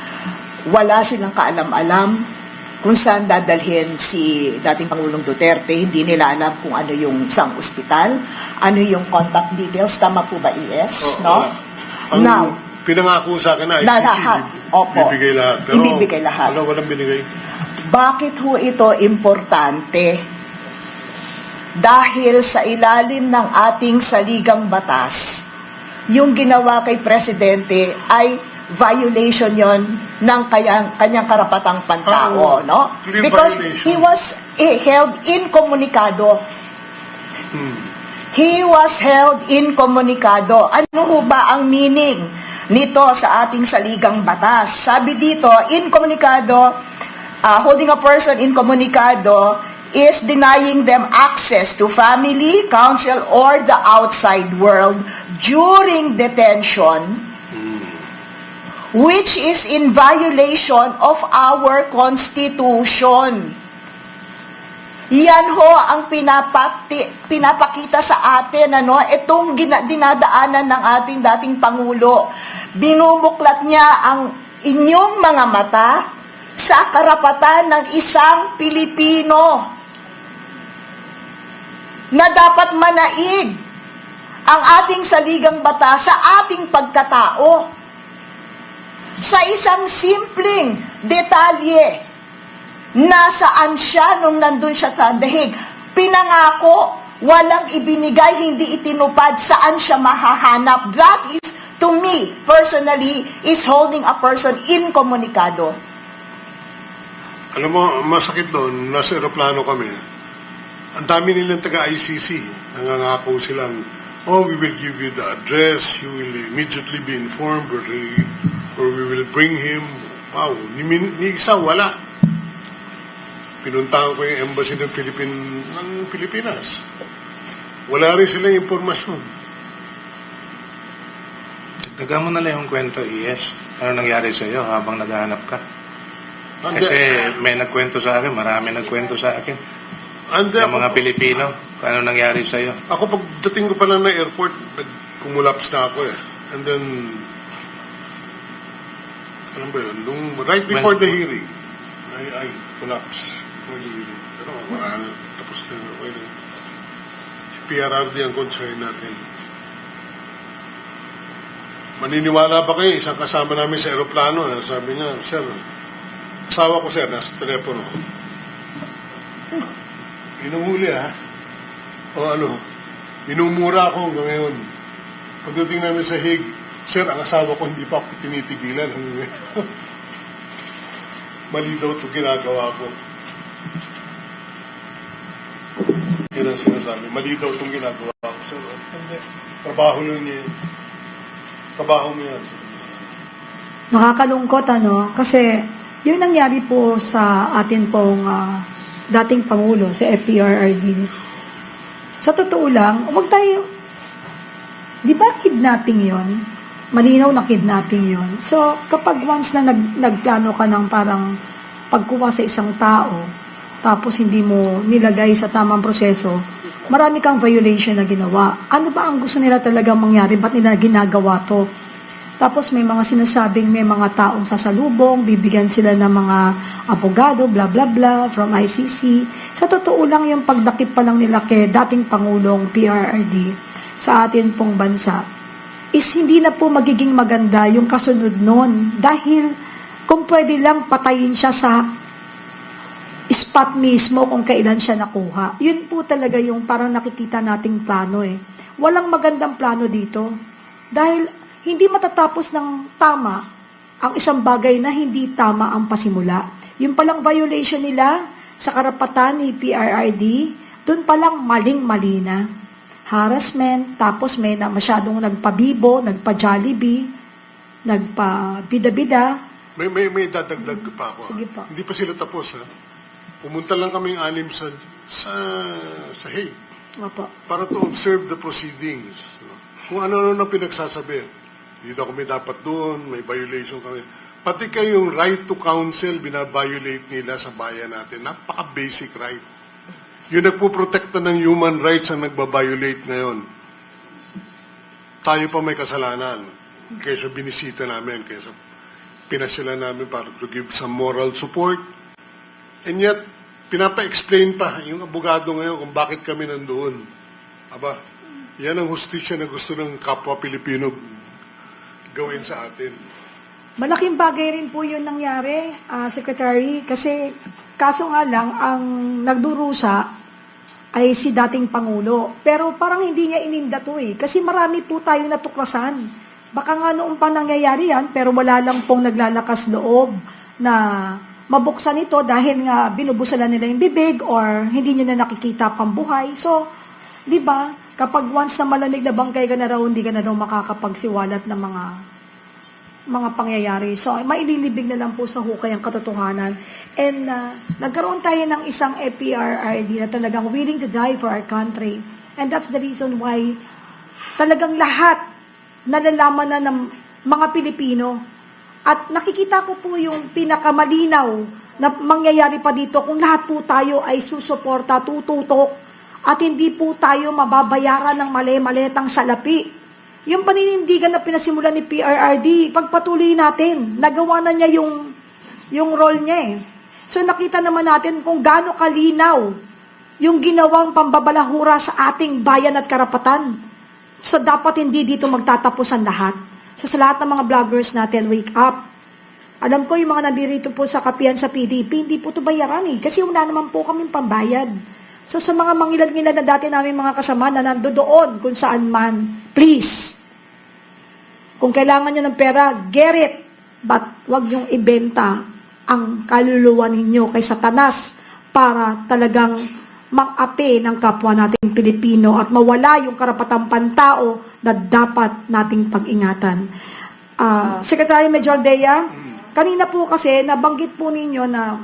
wala silang kaalam-alam kung saan dadalhin si dating Pangulong Duterte. Hindi nila alam kung ano yung isang ospital, ano yung contact details. Tama po ba, E.S.? No? Ang Now, pinangako sa akin na na ICC, lahat. Opo. bibigay lahat. Pero Ibibigay lahat. walang binigay. bakit ho ito importante? Dahil sa ilalim ng ating saligang batas, yung ginawa kay Presidente ay violation yon ng kanyang karapatang pantao, no? Clear Because violation. he was held incommunicado. He was held incommunicado. Ano ho ba ang meaning nito sa ating saligang batas? Sabi dito, incommunicado, holding a person incommunicado is denying them access to family, counsel, or the outside world during detention, which is in violation of our Constitution. Yan ho ang pinapakita sa atin, itong dinadaanan ng ating dating Pangulo. Binubuklat niya ang inyong mga mata sa karapatan ng isang Pilipino na dapat manaig ang ating saligang batas sa ating pagkatao. Sa isang simpleng detalye, nasaan siya nung nandun siya sa The Hague? Pinangako, walang ibinigay, hindi itinupad, saan siya mahahanap. That is, to me, personally, is holding a person incommunicado. Alam mo, masakit doon, nasa aeroplano kami. Ang dami nilang taga-ICC. Nangangako silang, we will give you the address, you will immediately be informed, or we will bring him. Wow, ni isa wala. Pinuntahan ko yung embassy ng Pilipinas. Wala rin silang impormasyon. Dagan mo na lang yung kwento, ES. Ano nangyari sa iyo habang naghahanap ka? Kasi may nagkwento sa akin, marami nagkwento sa akin. Yung mga Pilipino, ano nangyari sa iyo? Ako pagdating ko pa lang na airport, nag-kumulaps na ako eh. And then, alam ba yun, right before the hearing, I collapsed before the hearing. Pero wala na, tapos na, okay na. PRRD ang concern natin. Maniniwala ba kayo, isang kasama namin sa aeroplano, sabi niya, sir, asawa ko sir, nasa telepono. Inuhuli o minumura ako hanggang ngayon. Pagdating namin sa Hague, sir, ang asawa ko hindi pa ako tinitigilan. Mali daw ito ginagawa ko. Yan ang sinasabi. Mali daw itong ginagawa ko. Sir, hindi. Trabaho lang niya. Trabaho mo yan. Nakakalungkot, kasi yung nangyari po sa atin pong dating Pangulo, si FPRRD, sa totoo lang, huwag tayo, di ba kidnapping yon? Malinaw na kidnapping yon. So, kapag once na nagplano ka ng parang pagkuha sa isang tao, tapos hindi mo nilagay sa tamang proseso, marami kang violation na ginawa. Ano ba ang gusto nila talagang mangyari? Ba't nila ginagawa to? Tapos may mga sinasabing may mga taong sasalubong, bibigyan sila ng mga abogado, bla bla bla, from ICC. Sa totoo lang yung pagdakip pa lang nila kay dating Pangulong PRRD sa atin pong bansa, is hindi na po magiging maganda yung kasunod nun. Dahil kung pwede lang patayin siya sa spot mismo kung kailan siya nakuha. Yun po talaga yung parang nakikita nating plano eh. Walang magandang plano dito. Dahil hindi matatapos ng tama ang isang bagay na hindi tama ang pasimula. Yung palang violation nila sa karapatan ni PRRD, dun palang maling-mali na. Harassment, tapos may na masyadong nagpabibo, nagpa-Jollibee, nagpa-bida-bida. May dadagdag pa ako. Sige pa. Hindi pa sila tapos Pumunta lang kaming anim sa sa Hague Opo. para to observe the proceedings. No? Kung ano-ano na pinagsasabi. Dito kami dapat doon, may violation kami. Pati kayong right to counsel, binabiolate nila sa bayan natin. Napaka-basic right. Yung nagpuprotekta ng human rights ang nagbabiolate ngayon. Tayo pa may kasalanan. Kaysa binisita namin, kaysa pinasila namin para to give some moral support. And yet, pinapa-explain pa yung abogado ngayon kung bakit kami nandoon. Aba, yan ang hustisya na gusto ng kapwa Pilipino gawin sa atin. Malaking bagay rin po yun nangyari, Secretary, kasi kaso nga lang, ang nagdurusa ay si dating Pangulo. Pero parang hindi niya ininda to kasi marami po tayo natuklasan. Baka nga noong pa nangyayari yan, pero wala lang pong naglalakas loob na mabuksan ito dahil nga binubusalan nila yung bibig or hindi nyo na nakikita pambuhay. So, di ba, kapag once na malamig na bangkay ka na raw, hindi ka na daw makakapagsiwalat ng mga pangyayari. So, maililibig na lang po sa hukay ang katotohanan. And nagkaroon tayo ng isang FPRRD na talagang willing to die for our country. And that's the reason why talagang lahat nalalaman na ng mga Pilipino. At nakikita ko po yung pinakamalinaw na mangyayari pa dito kung lahat po tayo ay susuporta, tututok, at hindi po tayo mababayaran ng mali-malitang salapi. Yung paninindigan na pinasimulan ni PRRD, pagpatuloy natin, nagawa na niya yung role niya So nakita naman natin kung gaano kalinaw yung ginawang pambabalahura sa ating bayan at karapatan. So, dapat hindi dito magtatapos ang lahat. So, sa lahat ng mga vloggers natin, wake up. Alam ko, yung mga nandirito po sa kapihan sa PDP, hindi po ito bayaran kasi wala naman po kaming pambayad. So, sa mga mangilad-ngilad na dati namin mga kasama na nandoon kung saan man, please, kung kailangan nyo ng pera, get it. But, wag nyong ibenta ang kaluluwa ninyo kay Satanas para talagang mang-api ng kapwa nating Pilipino at mawala yung karapatang pantao na dapat nating pag-ingatan. Secretary Major Dea, kanina po kasi nabanggit po ninyo na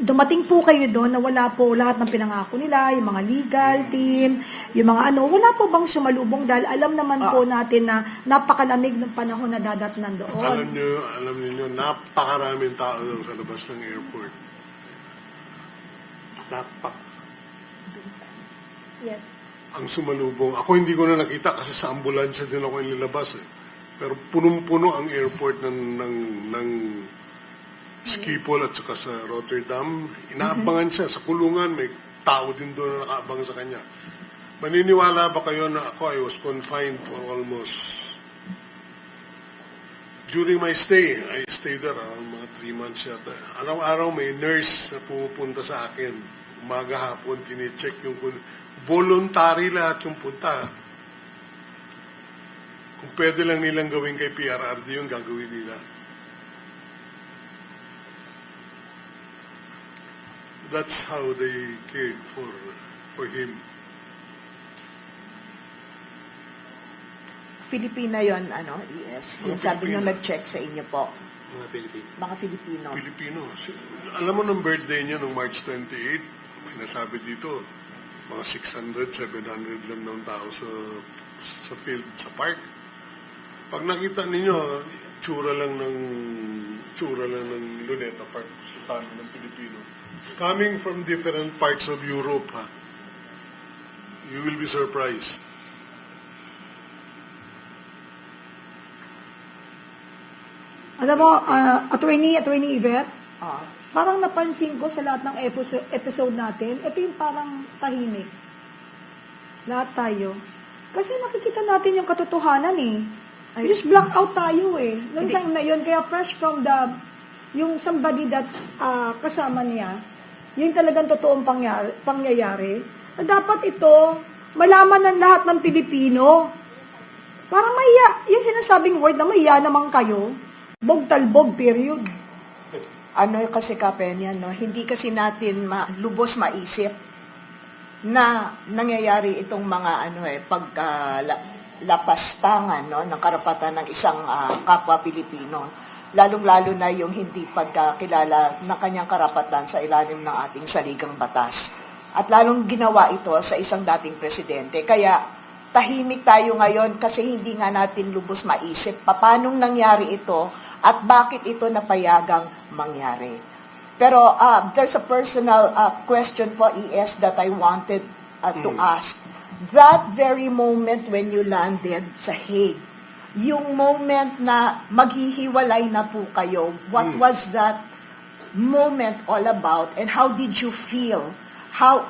dumating po kayo doon na wala po lahat ng pinangako nila, yung mga legal team, yung mga wala po bang sumalubong dahil alam naman po natin na napakalamig ng panahon na dadatnan doon. Alam niyo, napakaraming tao doon sa labas ng airport. Yes. Ang sumalubong. Ako hindi ko na nakita kasi sa ambulansya din ako inilabas Pero punong-puno ang airport ng Schiphol at saka sa Rotterdam. Inaabangan siya. Sa kulungan, may tao din doon na nakaabang sa kanya. Maniniwala ba kayo na ako, I was confined for almost... During my stay, I stayed there around mga 3 months yata. Araw-araw may nurse na pumupunta sa akin. Umaga hapon, tinicheck yung... Voluntary lahat yung punta. Kung pwede lang nilang gawin kay PRRD yung gagawin nila. That's how they cared for him. Filipina yon ES. Yung sabi nyo nag-check sa inyo po. Mga Pilipino. Mga Filipino. Pilipino. Alam mo nung birthday niya, nung March 28, may nasabi dito, mga 600, 700 lang ng tao sa field, sa park. Pag nakita ninyo, tsura lang ng Luneta Park sa amin ng Pilipino. Coming from different parts of Europe, you will be surprised. Alam mo, Attorney Yvette, parang napansin ko sa lahat ng episode natin, ito yung parang tahimik. Lahat tayo. Kasi nakikita natin yung katotohanan Just block out tayo Noong time na yun, kaya fresh from yung somebody that kasama niya, yung talagang totoong pangyayari, na dapat ito, malaman ng lahat ng Pilipino. Parang maiya, yung sinasabing word na maiya naman kayo, bog-talbog, period. Kasi Kapen yan, hindi kasi natin lubos maisip na nangyayari itong mga paglapastangan ng karapatan ng isang kapwa Pilipino. Lalong-lalo na yung hindi pagkakilala ng kanyang karapatan sa ilalim ng ating saligang batas. At lalong ginawa ito sa isang dating presidente. Kaya tahimik tayo ngayon kasi hindi nga natin lubos maisip paano nangyari ito at bakit ito napayagang mangyari. Pero there's a personal question po, ES, that I wanted to ask. That very moment when you landed sa Hague, yung moment na maghihiwalay na po kayo, what was that moment all about and how did you feel?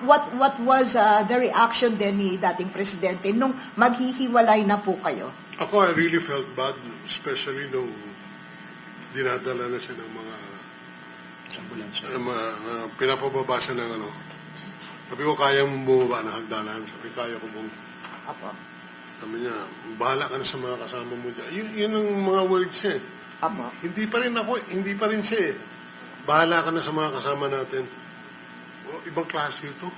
What was the reaction din ni dating presidente nung maghihiwalay na po kayo? Ako, I really felt bad, especially nung dinadala na siya ng mga pinapababa siya ng ano. Sabi ko, kaya mong bumaba ng hagdanan. Sabi, kaya ko mong. Apo. Sabi niya, bahala ka na sa mga kasama mo dyan. Yun ang mga words niya. Apo. Hindi pa rin ako, hindi pa rin siya. Bahala ka na sa mga kasama natin. Ibang klase ito.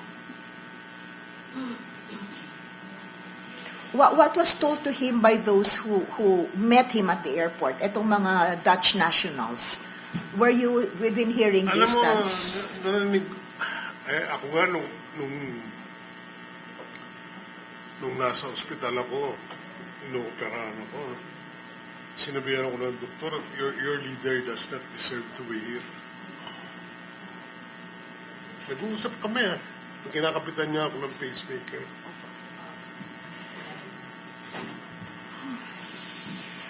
What was told to him by those who met him at the airport? Etong mga Dutch nationals. Were you within hearing Alam mo, distance? narinig, ako nga nung nasa ospital ako, inooperahan ako, sinabihan ako ng doktor, your leader does not deserve to be here. Nag-uusap kami kinakapitan niya ako ng pacemaker.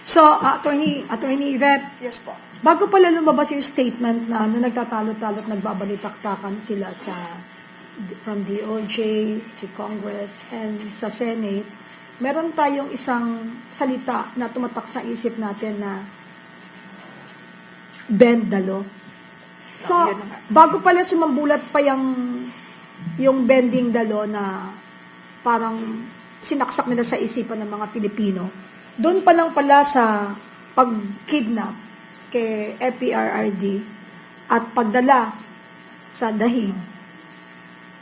So, Attorney Yvette, Yes po. bago pala lumabas yung statement na nagtatalo-talo at nagbabalitaktakan sila from DOJ to Congress and sa Senate, meron tayong isang salita na tumatak sa isip natin na bend the law. So, Yun na nga. bago pala sumambulat pa yung bending the law na parang sinaksak nila sa isipan ng mga Pilipino, doon pa lang pala sa pag-kidnap kay FPRRD at pagdala sa dahig.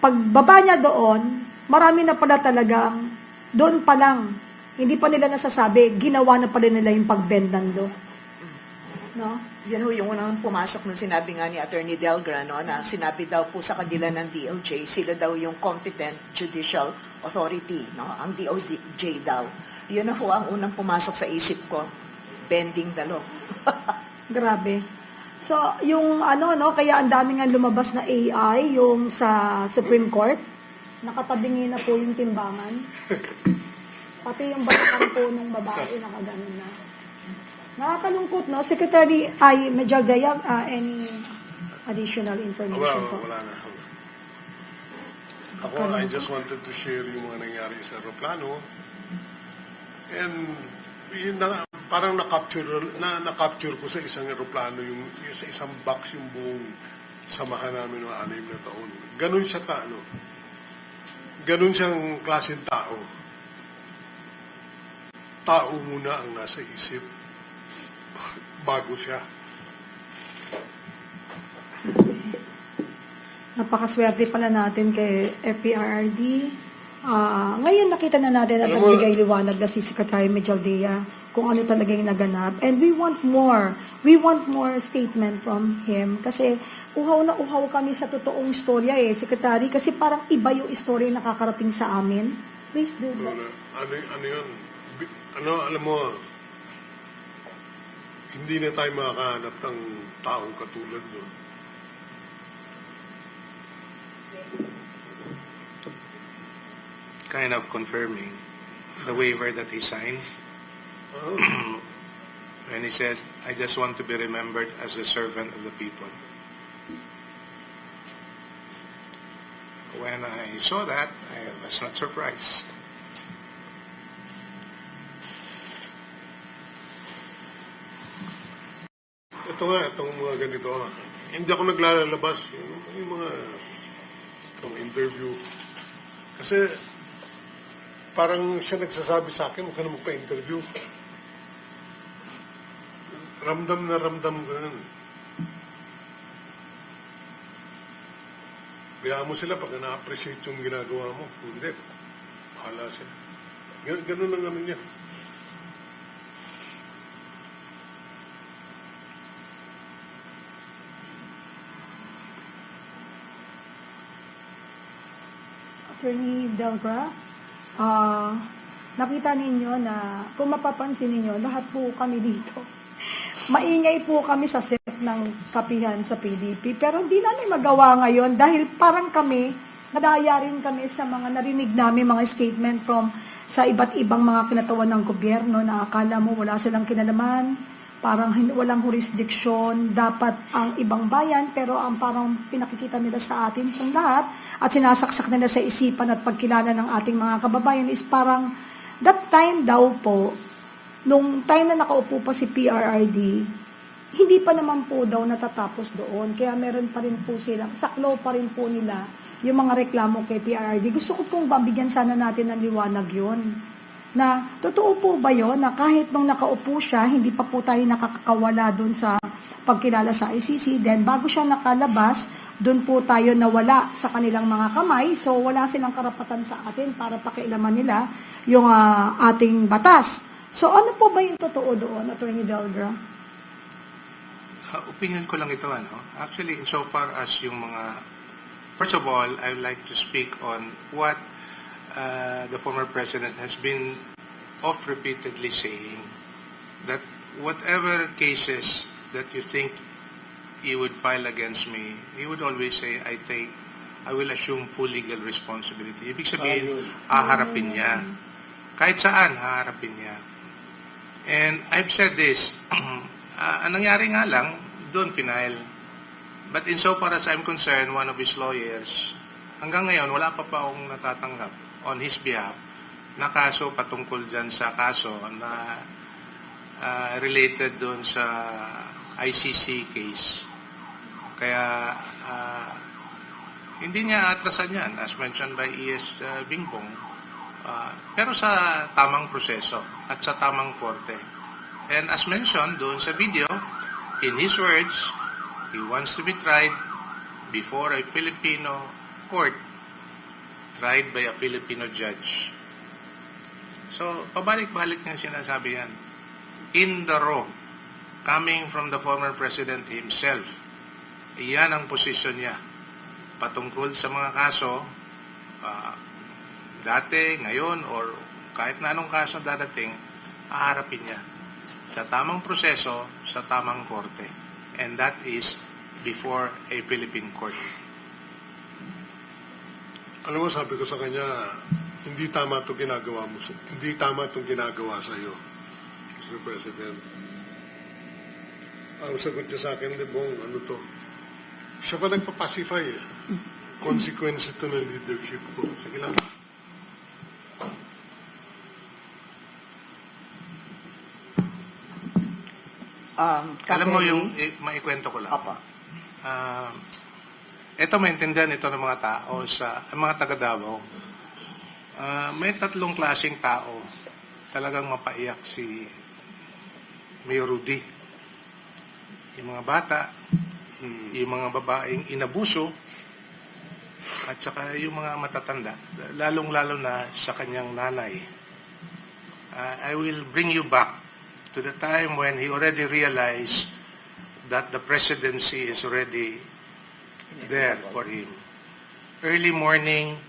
Pagbaba niya doon, marami na pala talagang, doon pa lang, hindi pa nila nasasabi, ginawa na pala nila yung pag-bend ng law. No? Yan ho yung unang pumasok nung sinabi nga ni Attorney Delgra, no, na sinabi daw po sa kanila ng DOJ, sila daw yung competent judicial authority, no, ang DOJ daw. Yun na ho ang unang pumasok sa isip ko, bending the law. Grabe. So, yung kaya ang daming nga lumabas na AI, yung sa Supreme Court, nakatabingi na po yung timbangan. Pati yung balikan po ng babae, nakaganon na. Nakakalungkot, no? Secretary Major Gayag, any additional information po? Wala na. Ako, I just wanted to share yung mga nangyari sa aeroplano. And parang na-capture ko sa isang aeroplano, yung sa isang box yung buong samahan namin ng 6 na taon. Ganun siya ganun siyang klaseng tao. Tao muna ang nasa isip bago siya. Napakaswerte pala natin kay FPRRD. Ngayon nakita na natin at Alam mo, nagbigay liwanag na si Secretary Mejaldea kung ano talaga yung naganap. And we want more. We want more statement from him. Kasi uhaw na uhaw kami sa totoong istorya Secretary. Kasi parang iba yung istorya yung nakakarating sa amin. Please do that. Ano yun? Alam mo, hindi na tayo makakahanap ng taong katulad doon. Kind of confirming the waiver that he signed when he said, I just want to be remembered as a servant of the people. When I saw that, I was not surprised. Itong mga ganito, hindi ako naglalabas yung mga itong interview. Kasi parang siya nagsasabi sa akin, huwag ka na magpa-interview. Ramdam na ramdam ko yun. Bayaan mo sila pag na-appreciate yung ginagawa mo. Kung hindi, bahala sila. Ganun ang ano niya. Attorney Delgra, nakita ninyo na kung mapapansin ninyo, lahat po kami dito. Maingay po kami sa set ng kapihan sa PDP, pero hindi namin magawa ngayon dahil parang kami, nadaya rin kami sa mga narinig namin, mga statement from sa iba't ibang mga kinatawan ng gobyerno na akala mo wala silang kinalaman, parang walang jurisdiction, dapat ang ibang bayan, pero ang parang pinakikita nila sa atin itong lahat at sinasaksak nila sa isipan at pagkilala ng ating mga kababayan is parang that time daw po, nung time na nakaupo pa si PRRD, hindi pa naman po daw natatapos doon. Kaya meron pa rin po sila, saklaw pa rin po nila yung mga reklamo kay PRRD. Gusto ko pong babigyan sana natin ng liwanag yun. Na, totoo po ba yun na kahit nung nakaupo siya, hindi pa po tayo nakakawala doon sa pagkilala sa ICC. Then, bago siya nakalabas, doon po tayo nawala sa kanilang mga kamay. So, wala silang karapatan sa atin para pakialaman nila yung ating batas. So, ano po ba yung totoo doon, Attorney Delgra? Opinion ko lang ito, ano? Actually, insofar as yung mga... First of all, I would like to speak on what the former president has been oft repeatedly saying, that whatever cases that you think he would file against me, he would always say, I will assume full legal responsibility. Ibig sabihin, haharapin niya. Kahit saan, haharapin niya. And I've said this, ang nangyari nga lang, doon final. But insofar as I'm concerned, one of his lawyers, hanggang ngayon, wala pa akong natatanggap on his behalf na kaso patungkol dyan sa kaso na related doon sa ICC case. Kaya hindi niya atrasan yan, as mentioned by E.S. Bingbong, pero sa tamang proseso at sa tamang korte. And as mentioned doon sa video, in his words, he wants to be tried before a Filipino court, tried by a Filipino judge. So, pabalik-balik niya sinasabi yan. In the raw, coming from the former president himself, iyan ang posisyon niya patungkol sa mga kaso, dati, ngayon, or kahit na anong kaso dadating, haharapin niya sa tamang proseso, sa tamang korte. And that is before a Philippine court. Alam mo, sabi ko sa kanya, hindi tama itong ginagawa mo. Hindi tama itong ginagawa sa iyo, Mr. President. Ang sagot niya sa akin, Bong, ano to? Siya pa nagpapacify. Consequence ito ng leadership ko. Sige lang. Alam mo yung, maikwento ko lang. Apa. Ito maintindihan ito ng mga tao ang mga taga Davao. May tatlong klaseng tao talagang mapaiyak si Mayor Rudy. Yung mga bata, yung mga babaeng inabuso, at saka yung mga matatanda, lalong-lalo na sa kanyang nanay. I will bring you back to the time when he already realized that the presidency is already there for him. Early morning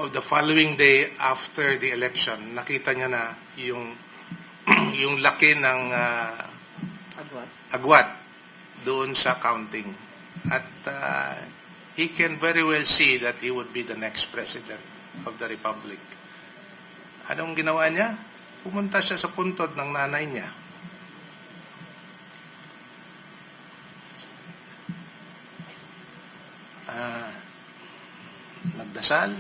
of the following day after the election, nakita niya na yung yung laki ng agwat doon sa counting. At he can very well see that he would be the next president of the Republic. Anong ginawa niya? Pumunta siya sa puntod ng nanay niya. Nagdasal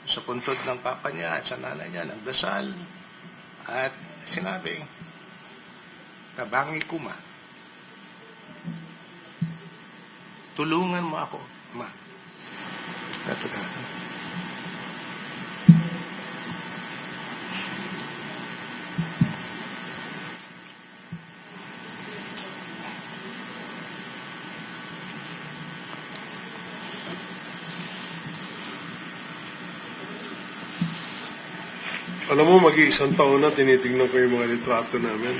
sa puntod ng papa niya at sa nanay niya. Nagdasal at sinabi, tabangi ko, ma. Tulungan mo ako, ma. Ito ka. Alam mo, mag-iisang taon na tinitingnan ko yung mga litrato namin.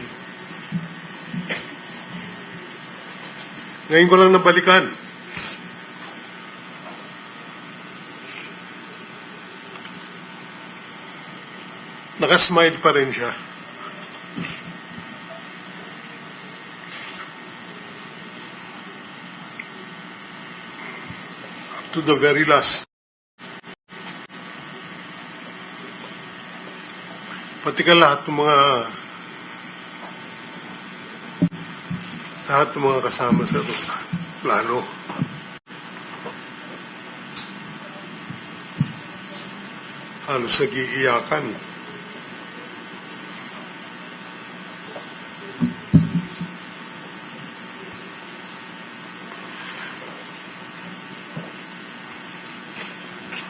Ngayon ko lang nabalikan. nakasmile pa rin siya. Up to the very last. Pati ka lahat ng mga kasama sa plano. Halos nag-iiyakan.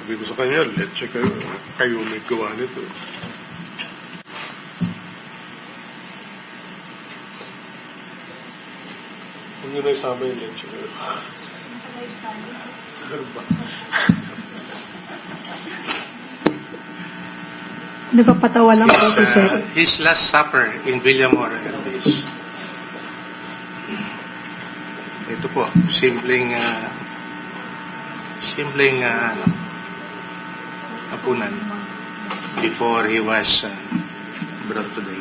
Sabi ko sa kanya, let's kayo may gawa nito. Huwag nyo na isama yung leche kayo. Ano ba? Nagpapatawa lang po si Sir. His last supper in Villamor Airbase. Ito po, simpleng hapunan before he was brought to the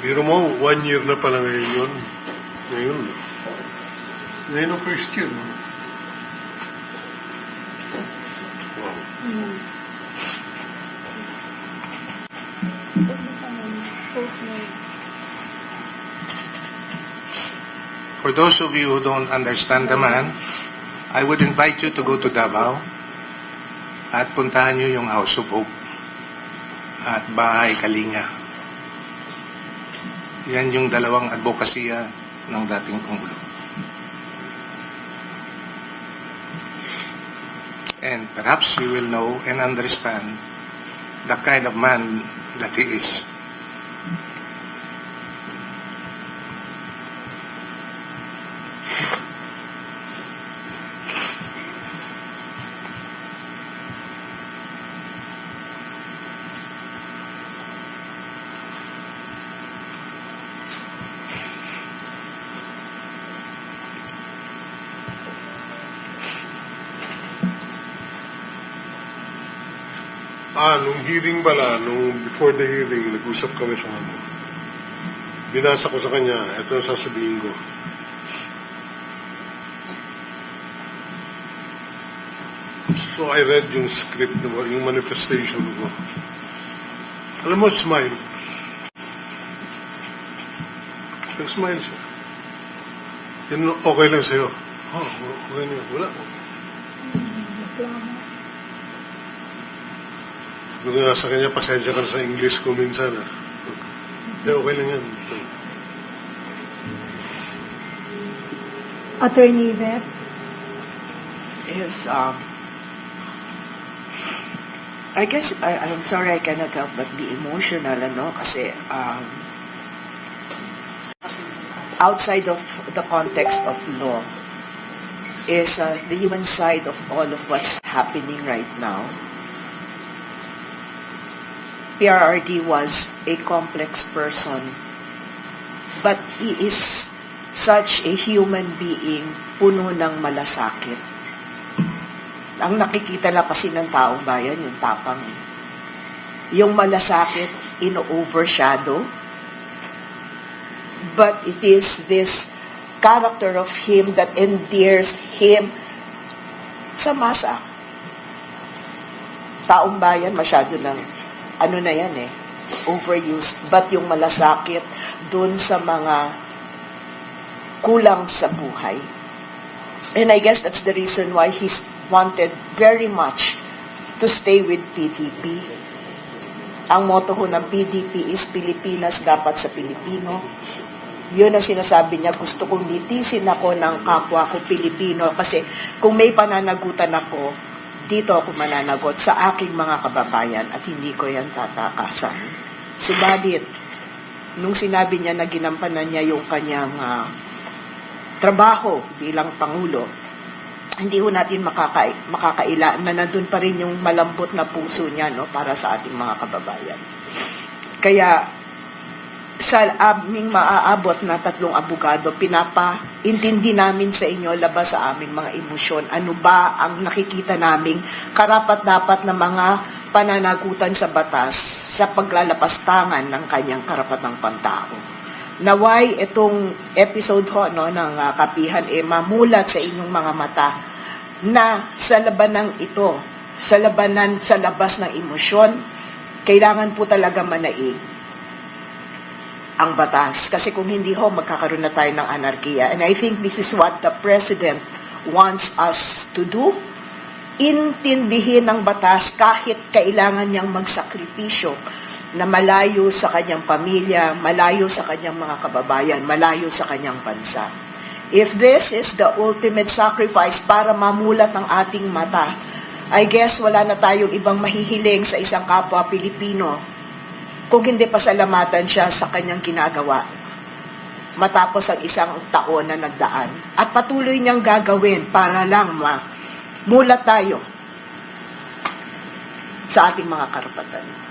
Biro mo, 1 year na pala ngayon yun. Ngayon ang first year. No? Wow. For those of you who don't understand the man, I would invite you to go to Davao at puntahan nyo yung House of Hope at Bahay Kalinga. Yan yung dalawang advokasya ng dating Pangulo. And perhaps you will know and understand the kind of man that he is. Nung hearing pala, before the hearing, nag-usap kami sa ano. Binasa ko sa kanya, ito ang sasabihin ko. So I read yung script, yung manifestation ko. Alam mo, smile. Nag-smile siya. Yan, okay lang sa'yo. Oh, okay lang. Wala. Sabi ko nga sa kanya, pasensya ka sa English ko minsan. Hindi, okay lang yan. Attorney Yvette? Is I guess I'm sorry I cannot help but be emotional, kasi outside of the context of law is the human side of all of what's happening right now. PRRD was a complex person, but he is such a human being puno ng malasakit. Ang nakikita lang kasi ng taong bayan, yung tapang. Yung malasakit, ino-overshadow. But it is this character of him that endears him sa masa. Taong bayan, masyado lang, overused. But yung malasakit dun sa mga kulang sa buhay. And I guess that's the reason why he's wanted very much to stay with PDP. Ang motto ho ng PDP is Pilipinas dapat sa Pilipino. Yun ang sinasabi niya, gusto kong litisin ako ng kapwa ko Pilipino kasi kung may pananagutan ako, dito ako mananagot sa aking mga kababayan at hindi ko yan tatakasan. Subalit, nung sinabi niya na ginampanan niya yung kanyang trabaho bilang Pangulo, hindi ho natin makakaila na nandun pa rin yung malambot na puso niya, no, para sa ating mga kababayan. Kaya sa aming maaabot na 3 abogado, pinapaintindi namin sa inyo labas sa aming mga emosyon. Ano ba ang nakikita naming karapat-dapat na mga pananagutan sa batas sa paglalapastangan ng kanyang karapatang pantao. Naway itong episode ho, no, ng kapihan mamulat sa inyong mga mata na sa labanan ito, sa labas ng emosyon, kailangan po talaga manaig ang batas. Kasi kung hindi ho, magkakaroon na tayo ng anarkiya. And I think this is what the President wants us to do. Intindihin ang batas kahit kailangan niyang magsakripisyo na malayo sa kanyang pamilya, malayo sa kanyang mga kababayan, malayo sa kanyang bansa. If this is the ultimate sacrifice para mamulat ang ating mata, I guess wala na tayong ibang mahihiling sa isang kapwa Pilipino kung hindi pasalamatan siya sa kanyang ginagawa matapos ang isang taon na nagdaan. At patuloy niyang gagawin para lang mulat tayo sa ating mga karapatan.